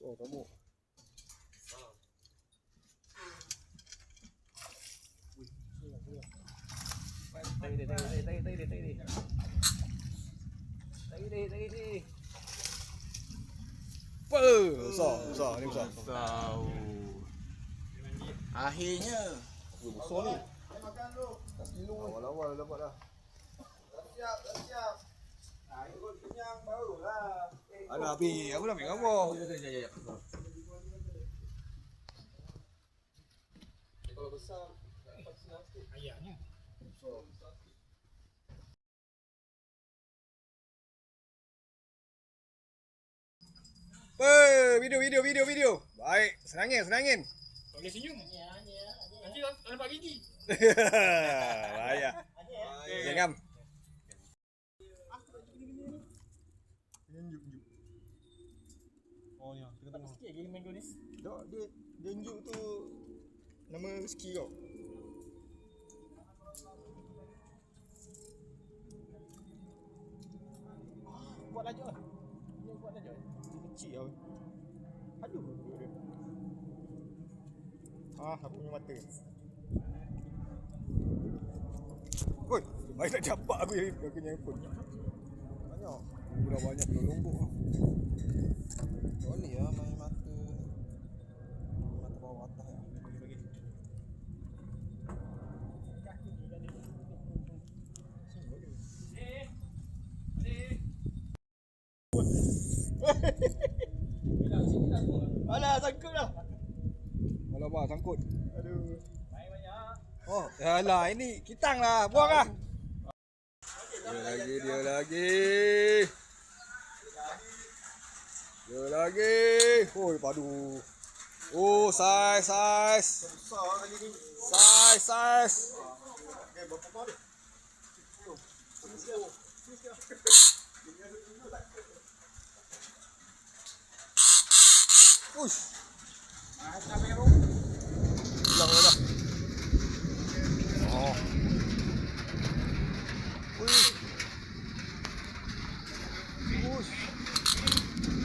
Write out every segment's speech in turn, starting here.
Oh, kamu. Tarik. Besar, ni besar. Akhirnya. Besar ni. Tak kilo. Awal-awal dapat dah. Siap. Ikut kenyang barulah. Alah, Abi, aku nak ambil gambar. Jap. Kalau besar, ayahnya. Video. Baik, senangin. Boleh senyum. Nanti nampak gigi. Bahaya. Jangan. Oh ni, tengah-tengah. Sikit lagi mango ni. Tak, dia njuk tu nama rezeki kau. Buat laju lah. Buat laju. Dia kecil tau. Aduh dia. Aku punya mata. Oi, baik tak campak aku punya handphone. Banyak. Dah banyak kena lombok. Oh ni ya main mata. Mata bawah atas ya. Bagi. Alah, sangkut dah. Alamak, sangkut. Aduh. Main banyak. Oh, alah, ini kitang lah. Buang lah. Dia lagi. Oi, padu. Oh, saiz. Besar kali ni. Saiz. Okey, berapa pound dia? 10. Ush. Tak payah bau. Hilang dah. Oh. Ush.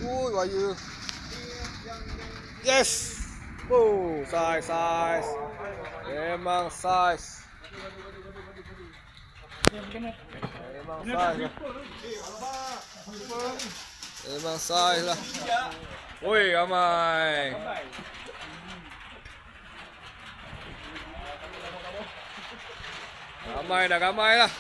Ui, wire. Yes. Oh, saiz. Memang saiz. Memang saiz lah. Oi, ramai. Ramai lah.